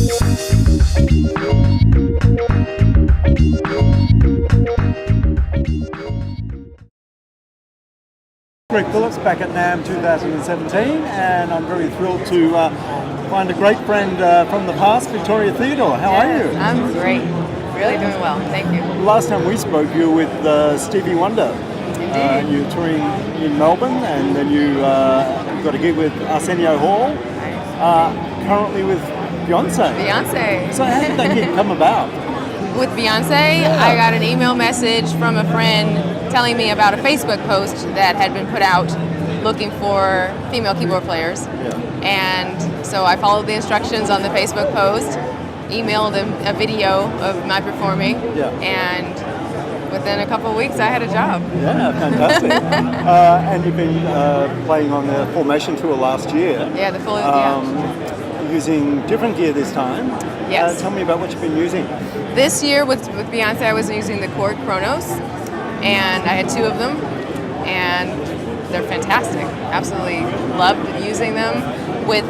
Greg Phillips back at NAMM 2017, and I'm very thrilled to find a great friend from the past, Victoria Theodore. How are you? I'm great. Really doing well. Thank you. Last time we spoke, you were with Stevie Wonder. Indeed. You were touring in Melbourne, and then you got a gig with Arsenio Hall. Nice. Currently with Beyonce. Beyonce. So how did that gig come about? With Beyonce, I got an email message from a friend telling me about a Facebook post that had been put out looking for female keyboard players. And so I followed the instructions on the Facebook post, emailed him a video of my performing, and within a couple of weeks I had a job. Yeah, fantastic. And you've been playing on the Formation Tour last year. Yeah, the full, using different gear this time. Yes. Tell me about what you've been using. This year with Beyonce I was using the Korg Kronos, and I had two of them, and they're fantastic. Absolutely loved using them. With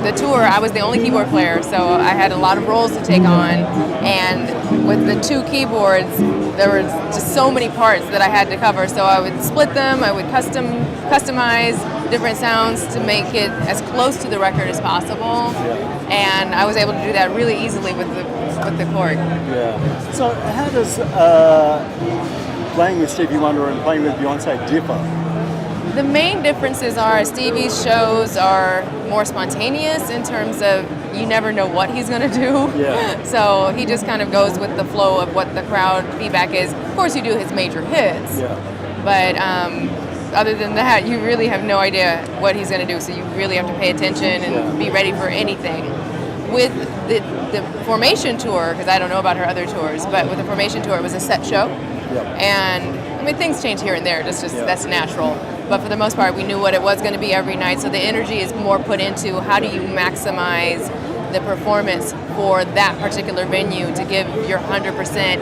the tour, I was the only keyboard player, so I had a lot of roles to take on, and with the two keyboards, there were just so many parts that I had to cover, so I would split them, I would customize different sounds to make it as close to the record as possible, and I was able to do that really easily with the Korg. Yeah. So how does playing with Stevie Wonder and playing with Beyonce differ? The main differences are Stevie's shows are more spontaneous in terms of you never know what he's going to do. Yeah. So he just kind of goes with the flow of what the crowd feedback is. Of course, you do his major hits. Yeah. But other than that, you really have no idea what he's going to do. So you really have to pay attention and be ready for anything. With the Formation Tour, because I don't know about her other tours, but with the Formation Tour, it was a set show. And I mean, things change here and there. That's natural. But for the most part, we knew what it was going to be every night. So the energy is more put into how do you maximize the performance for that particular venue to give your 100%,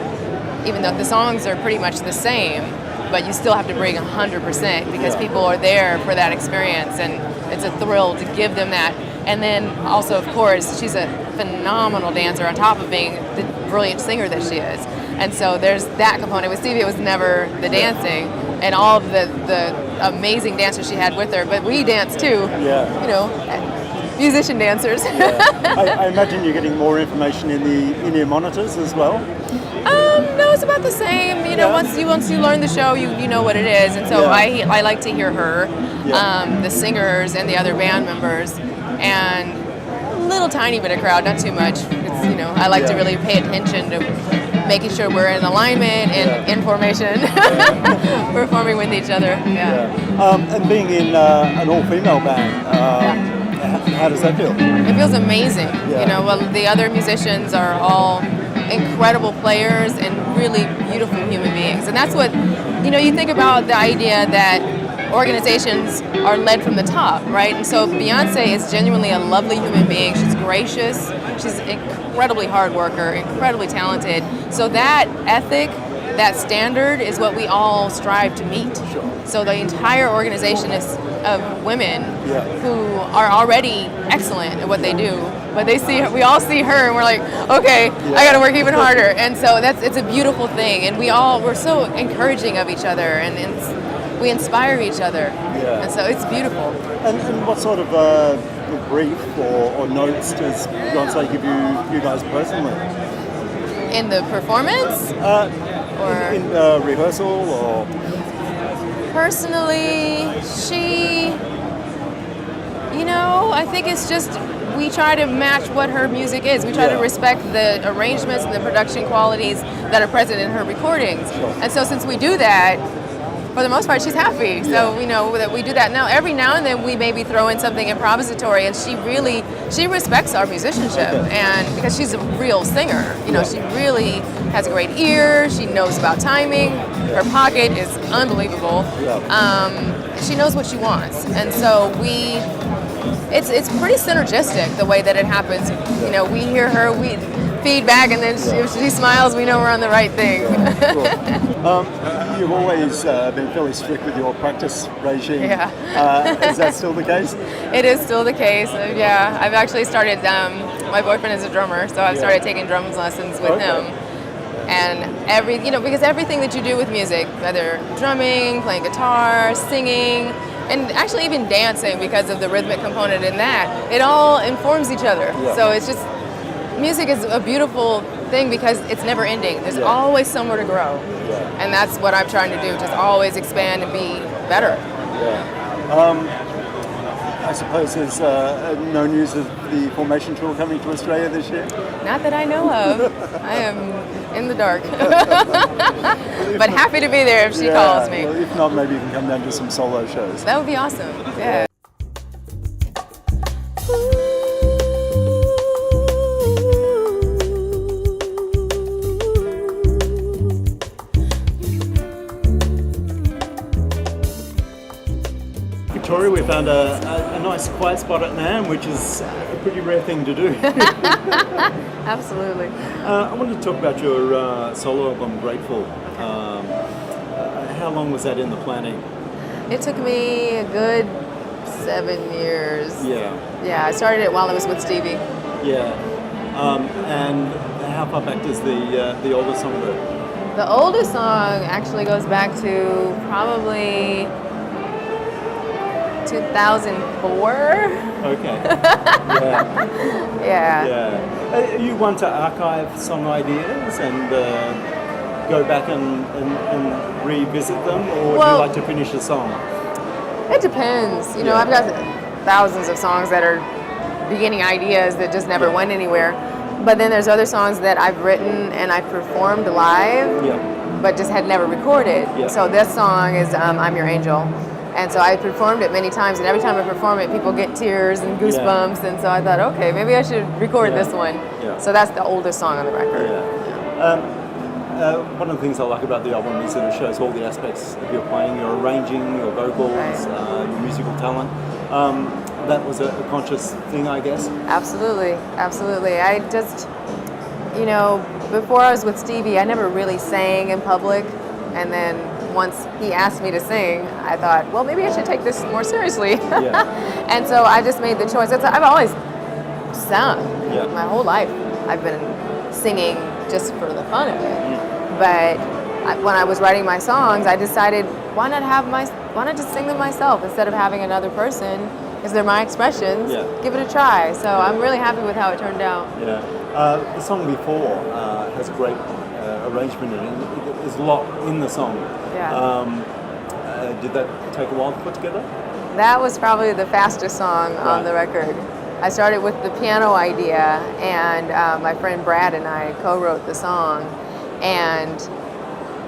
even though the songs are pretty much the same, but you still have to bring 100% because people are there for that experience, and it's a thrill to give them that. And then also, of course, she's a phenomenal dancer on top of being the brilliant singer that she is. And so there's that component. With Stevie, it was never the dancing and all of the amazing dancers she had with her, but we dance too, you know, musician dancers. I imagine you're getting more information in the in-ear monitors as well? No, it's about the same. You know, once you learn the show, you know what it is. And so I like to hear her, the singers and the other band members, and a little tiny bit of crowd, not too much. It's, you know, I like to really pay attention to making sure we're in alignment and in formation, performing with each other. And being in an all-female band, how does that feel? It feels amazing. You know, well, the other musicians are all incredible players and really beautiful human beings. And that's what, you know, you think about the idea that organizations are led from the top, right? And so Beyonce is genuinely a lovely human being. She's gracious. She's an incredibly hard worker, incredibly talented. So that ethic, that standard is what we all strive to meet. So the entire organization is of women who are already excellent at what they do, but we all see her and we're like, okay, I got to work even harder. And so it's a beautiful thing, and we're so encouraging of each other, and we inspire each other, and so it's beautiful. And what sort of brief or notes does Beyonce give you guys personally? In the performance? Or in rehearsal or? Personally, I think it's just we try to match what her music is. We try to respect the arrangements and the production qualities that are present in her recordings. And so since we do that, for the most part, she's happy. So we know that we do that. Now, every now and then we maybe throw in something improvisatory, and she respects our musicianship, and because she's a real singer, she really has a great ear. She knows about timing. Her pocket is unbelievable. She knows what she wants, and so it's pretty synergistic the way that it happens. We hear her, we feedback, and then if she smiles, we know we're on the right thing. You've always been fairly strict with your practice regime. Is that still the case? It is still the case. I've actually started My boyfriend is a drummer, so I've started taking drums lessons with him. And because everything that you do with music, whether drumming, playing guitar, singing, and actually even dancing, because of the rhythmic component in that, it all informs each other. Yeah. So it's just, music is a beautiful thing because it's never ending. There's always somewhere to grow. Yeah. And that's what I'm trying to do, just always expand and be better. Yeah. I suppose there's no news of the Formation tour coming to Australia this year? Not that I know of. I am in the dark. But happy to be there if she calls me. Well, if not, maybe you can come down to some solo shows. That would be awesome. Yeah. Victoria, we found a nice quiet spot at NAMM, which is a pretty rare thing to do. Absolutely. I wanted to talk about your solo album, Grateful. How long was that in the planning? It took me a good 7 years. Yeah. Yeah, I started it while I was with Stevie. Yeah. And how far back does the older song go? The oldest song actually goes back to probably 2004. Okay. Yeah. Yeah. Yeah. Are you one to archive song ideas and go back and revisit them, or do you like to finish a song? It depends. You know, I've got thousands of songs that are beginning ideas that just never went anywhere. But then there's other songs that I've written and I've performed live, but just had never recorded. Yeah. So this song is I'm Your Angel. And so I performed it many times, and every time I perform it, people get tears and goosebumps. And so I thought, okay, maybe I should record this one. Yeah. So that's the oldest song on the record. One of the things I like about the album is that it shows all the aspects of your playing, your arranging, your vocals, your musical talent. That was a conscious thing, I guess. Absolutely, absolutely. I just, before I was with Stevie, I never really sang in public. And then once he asked me to sing, I thought, well, maybe I should take this more seriously. And so I just made the choice. I've always sung my whole life. I've been singing just for the fun of it. But when I was writing my songs, I decided, why not just sing them myself instead of having another person? Because they're my expressions. Give it a try. So I'm really happy with how it turned out. Yeah. The song before has a great arrangement in it. There's a lot in the song. Did that take a while to put together? That was probably the fastest song on the record. I started with the piano idea, and my friend Brad and I co-wrote the song, and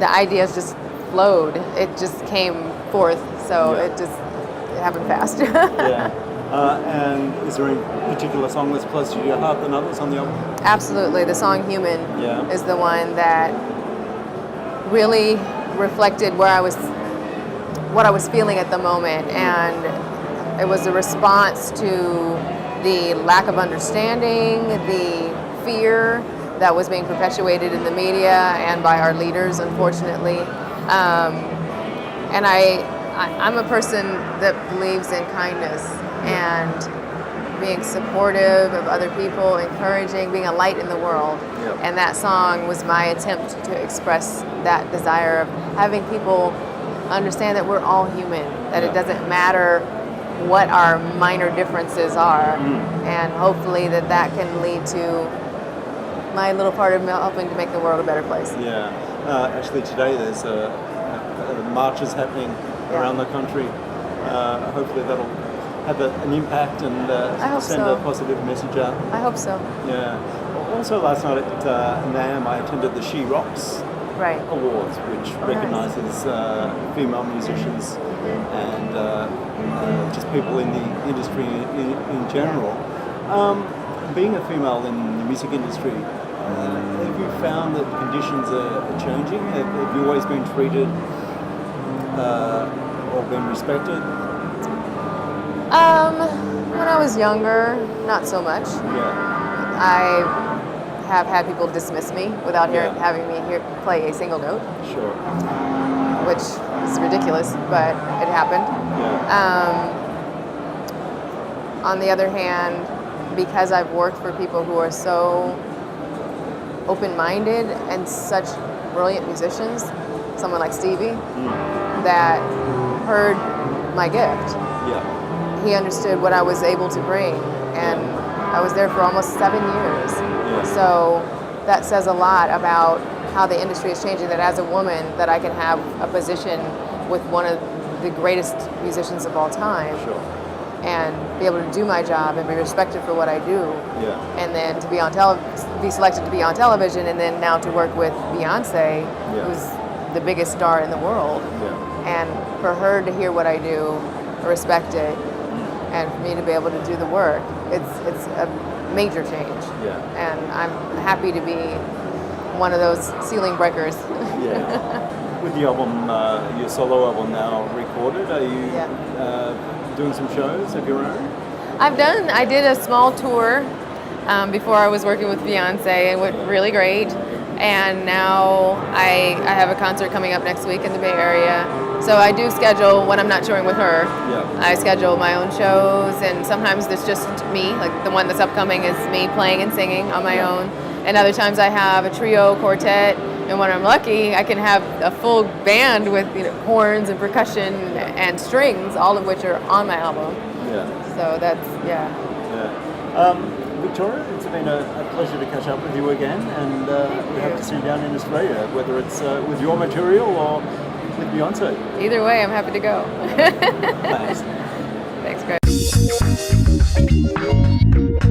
the ideas just flowed. It just came forth, so it happened fast. And is there any particular song that's close to your heart than others on the album? Absolutely. The song Human is the one that really reflected what I was feeling at the moment, and it was a response to the lack of understanding, the fear that was being perpetuated in the media and by our leaders, unfortunately. And I'm a person that believes in kindness and being supportive of other people, encouraging, being a light in the world. And that song was my attempt to express that desire of having people understand that we're all human, that it doesn't matter what our minor differences are, and hopefully that can lead to my little part of helping to make the world a better place. Actually today there's marches happening around the country. Hopefully that'll have an impact and send a positive message out. I hope so. Also last night at NAMM I attended the She Rocks Awards, which recognises female musicians and just people in the industry in general. Being a female in the music industry, have you found that conditions are changing? Have you always been treated or been respected? When I was younger, not so much. I have had people dismiss me without having me play a single note. Which is ridiculous, but it happened. On the other hand, because I've worked for people who are so open-minded and such brilliant musicians, someone like Stevie, that heard my gift. Yeah. He understood what I was able to bring, and I was there for almost 7 years. Yeah. So that says a lot about how the industry is changing, that as a woman that I can have a position with one of the greatest musicians of all time. Sure. And be able to do my job and be respected for what I do. Yeah. And then to be on be selected to be on television, and then now to work with Beyonce, who's the biggest star in the world. Yeah. And for her to hear what I do, respect it, and for me to be able to do the work, it's a major change. Yeah. And I'm happy to be one of those ceiling breakers. Yeah. With the album, your solo album now recorded, are you doing some shows of your own? I did a small tour before I was working with Beyonce. It went really great. And now I have a concert coming up next week in the Bay Area. So I do schedule, when I'm not touring with her, I schedule my own shows, and sometimes it's just me, like the one that's upcoming is me playing and singing on my own. And other times I have a trio, quartet, and when I'm lucky, I can have a full band with horns and percussion and strings, all of which are on my album. Yeah. So that's, Victoria, it's been a pleasure to catch up with you again, and we hope to see you down in Australia, whether it's with your material or with Beyonce. Either way, I'm happy to go. Thanks. Thanks, Greg.